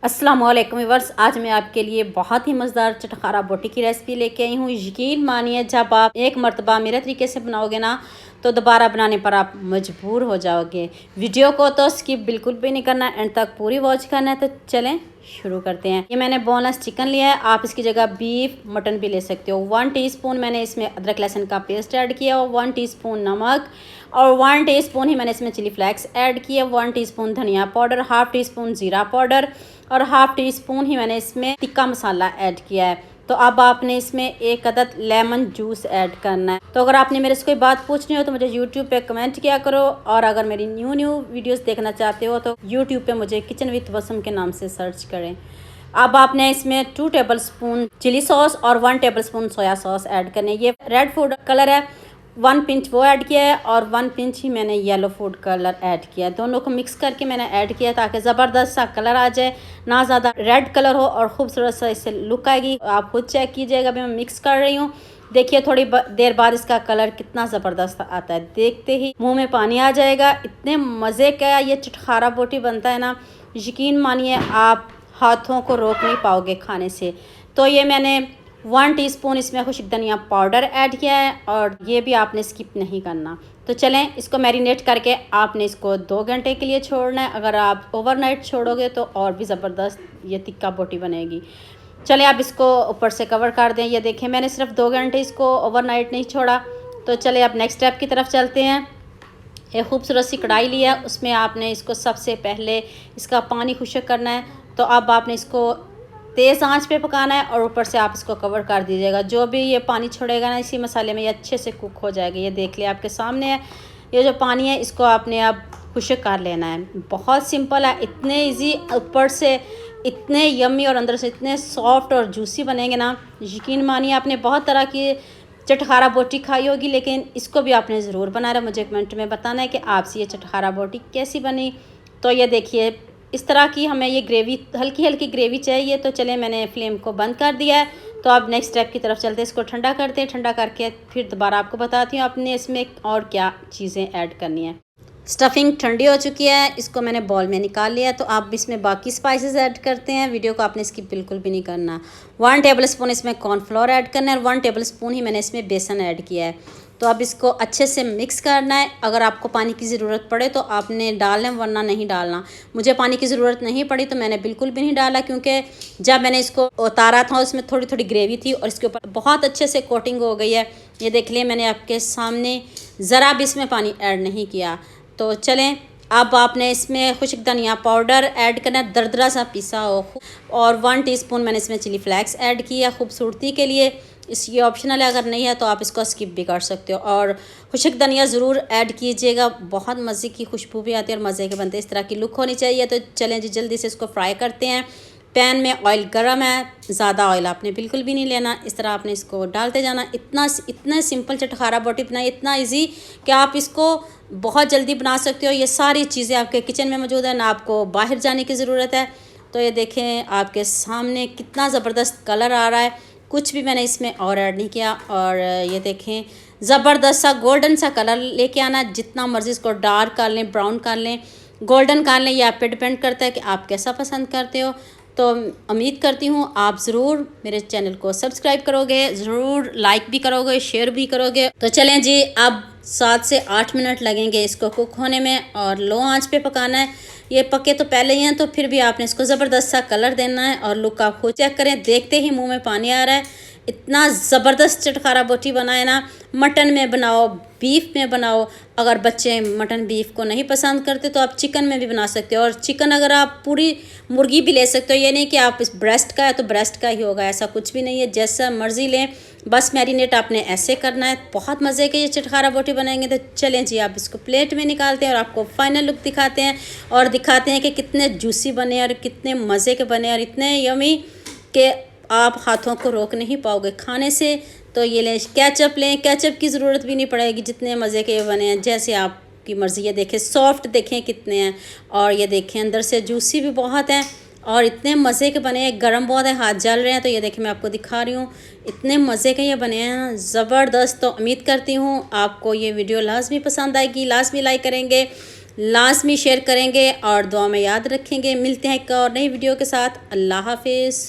अस्सलाम वालेकुम व्यूअर्स, आज मैं आपके लिए बहुत ही मज़ेदार चटखारा बोटी की रेसिपी लेके आई हूँ। यकीन मानिए, जब आप एक मर्तबा मेरे तरीके से बनाओगे ना तो दोबारा बनाने पर आप मजबूर हो जाओगे। वीडियो को तो स्किप बिल्कुल भी नहीं करना, एंड तक पूरी वॉच करना है। तो चलें शुरू करते हैं। ये मैंने बोनलेस चिकन लिया है, आप इसकी जगह बीफ मटन भी ले सकते हो। 1 टीस्पून मैंने इसमें अदरक लहसुन का पेस्ट ऐड किया और 1 टीस्पून नमक और 1 टीस्पून ही मैंने इसमें चिली फ्लेक्स ऐड किया, 1 टीस्पून धनिया पाउडर, हाफ़ टीस्पून ज़ीरा पाउडर और हाफ़ टीस्पून ही मैंने इसमें टिक्का मसाला ऐड किया है। तो अब आपने इसमें एक अदद लेमन जूस ऐड करना है। तो अगर आपने मेरे से कोई बात पूछनी हो तो मुझे यूट्यूब पे कमेंट किया करो, और अगर मेरी न्यू वीडियोस देखना चाहते हो तो यूट्यूब पे मुझे किचन विद वसम के नाम से सर्च करें। अब आपने इसमें 2 टेबलस्पून चिली सॉस और 1 टेबलस्पून सोया सॉस ऐड करने। ये रेड फूड कलर है, 1 पिंच वो ऐड किया है और 1 पिंच ही मैंने येलो फूड कलर ऐड किया है। दोनों को मिक्स करके मैंने ऐड किया ताकि ज़बरदस्त सा कलर आ जाए, ना ज़्यादा रेड कलर हो और खूबसूरत सा इससे लुक आएगी। आप खुद चेक कीजिएगा। अभी मैं मिक्स कर रही हूँ, देखिए थोड़ी देर बाद इसका कलर कितना ज़बरदस्त आता है। देखते ही मुंह में पानी आ जाएगा। इतने मज़े का ये चटखारा बोटी बनता है ना, यकीन मानिए आप हाथों को रोक नहीं पाओगे खाने से। तो ये मैंने 1 टीस्पून इसमें खुश्क धनिया पाउडर ऐड किया है, और ये भी आपने स्किप नहीं करना। तो चलें इसको मैरिनेट करके आपने इसको 2 घंटे के लिए छोड़ना है। अगर आप ओवरनाइट छोड़ोगे तो और भी ज़बरदस्त ये टिक्का बोटी बनेगी। चलें आप इसको ऊपर से कवर कर दें। ये देखें मैंने सिर्फ 2 घंटे इसको ओवरनाइट नहीं छोड़ा। तो चलें अब नेक्स्ट स्टेप की तरफ चलते हैं। एक खूबसूरत सी कढ़ाई लिया, उसमें आपने इसको सबसे पहले इसका पानी खुश्क करना है। तो अब आपने इसको तेज़ आंच पे पकाना है और ऊपर से आप इसको कवर कर दीजिएगा। जो भी ये पानी छोड़ेगा ना इसी मसाले में, ये अच्छे से कुक हो जाएगा। ये देख लिया आपके सामने है। ये जो पानी है इसको आपने अब खुश्क कर लेना है। बहुत सिंपल है, इतने इजी, ऊपर से इतने यम्मी और अंदर से इतने सॉफ्ट और जूसी बनेंगे ना। यकीन मानिए आपने बहुत तरह की चटखारा बोटी खाई होगी, लेकिन इसको भी आपने ज़रूर बनाना है। मुझे कमेंट में बताना है कि आपसे ये चटखारा बोटी कैसी बनी। तो ये देखिए इस तरह की हमें ये ग्रेवी, हल्की हल्की ग्रेवी चाहिए। तो चले मैंने फ्लेम को बंद कर दिया है। तो अब नेक्स्ट स्टेप की तरफ चलते हैं। इसको ठंडा करते हैं। ठंडा करके फिर दोबारा आपको बताती हूँ आपने इसमें और क्या चीज़ें ऐड करनी है। स्टफिंग ठंडी हो चुकी है, इसको मैंने बॉल में निकाल लिया। तो आप इसमें बाकी स्पाइसेस ऐड करते हैं। वीडियो को आपने स्किप बिल्कुल भी नहीं करना। 1 टेबलस्पून इसमें कॉर्नफ्लोर ऐड करना है और 1 टेबलस्पून ही मैंने इसमें बेसन ऐड किया है। तो अब इसको अच्छे से मिक्स करना है। अगर आपको पानी की ज़रूरत पड़े तो आपने डालें, वरना नहीं डालना। मुझे पानी की ज़रूरत नहीं पड़ी तो मैंने बिल्कुल भी नहीं डाला, क्योंकि जब मैंने इसको उतारा था उसमें थोड़ी थोड़ी ग्रेवी थी और इसके ऊपर बहुत अच्छे से कोटिंग हो गई है। ये देख लिया मैंने आपके सामने, ज़रा भी इसमें पानी ऐड नहीं किया। तो चलें अब आपने इसमें खुश्क धनिया पाउडर ऐड करना है, दरदरा सा पिसा हो, और 1 टीस्पून मैंने इसमें चिली फ्लेक्स ऐड किया खूबसूरती के लिए। इस ये ऑप्शनल है, अगर नहीं है तो आप इसको स्किप भी कर सकते हो। और खुश्क धनिया ज़रूर ऐड कीजिएगा, बहुत मज़े की खुशबू भी आती है और मज़े के बनते हैं। इस तरह की लुक होनी चाहिए। तो चलें जी जल्दी से इसको फ्राई करते हैं। पैन में ऑयल गर्म है, ज़्यादा ऑयल आपने बिल्कुल भी नहीं लेना। इस तरह आपने इसको डालते जाना। इतना सिंपल चटखारा बोटी बनाई, इतना इजी कि आप इसको बहुत जल्दी बना सकते हो। ये सारी चीज़ें आपके किचन में मौजूद है, ना आपको बाहर जाने की ज़रूरत है। तो ये देखें आपके सामने कितना ज़बरदस्त कलर आ रहा है। कुछ भी मैंने इसमें और ऐड नहीं किया। और ये देखें ज़बरदस्त सा गोल्डन सा कलर लेके आना। जितना मर्ज़ी इसको डार्क कर लें, ब्राउन कर लें, गोल्डन कर लें, ये आप पे डिपेंड करता है कि आप कैसा पसंद करते हो। तो उम्मीद करती हूँ आप ज़रूर मेरे चैनल को सब्सक्राइब करोगे, ज़रूर लाइक भी करोगे, शेयर भी करोगे। तो चलें जी, अब 7 से 8 मिनट लगेंगे इसको कुक होने में, और लो आंच पे पकाना है। ये पके तो पहले ही हैं, तो फिर भी आपने इसको ज़बरदस्त सा कलर देना है। और लुक आप खुद चेक करें, देखते ही मुंह में पानी आ रहा है। इतना ज़बरदस्त चटखारा बोटी बना है ना। मटन में बनाओ, बीफ में बनाओ। अगर बच्चे मटन बीफ को नहीं पसंद करते तो आप चिकन में भी बना सकते हो। और चिकन अगर आप पूरी मुर्गी भी ले सकते हो। ये नहीं कि आप इस ब्रेस्ट का है तो ब्रेस्ट का ही होगा, ऐसा कुछ भी नहीं है। जैसा मर्ज़ी लें, बस मैरिनेट आपने ऐसे करना है। बहुत मज़े के ये चटखारा बोटी बनाएंगे। तो चलें जी आप इसको प्लेट में निकालते हैं और आपको फाइनल लुक दिखाते हैं, और दिखाते हैं कि कितने जूसी बने और कितने मज़े के बने और इतने यमी कि आप हाथों को रोक नहीं पाओगे खाने से। तो ये लें, केचप लें, केचप की ज़रूरत भी नहीं पड़ेगी। जितने मज़े के बने हैं, जैसे आपकी मर्ज़ी। ये देखें सॉफ्ट, देखें कितने हैं, और ये देखें अंदर से जूसी भी बहुत हैं और इतने मज़े के बने हैं। गर्म बहुत है, हाथ जल रहे हैं। तो ये देखें मैं आपको दिखा रही हूँ, इतने मज़े के ये बने हैं, ज़बरदस्त। तो उम्मीद करती हूँ आपको ये वीडियो लाजमी पसंद आएगी, लाजमी लाइक करेंगे। लाजमी शेयर करेंगे और दुआ में याद रखेंगे। मिलते हैं एक और नई वीडियो के साथ। अल्लाह हाफिज़।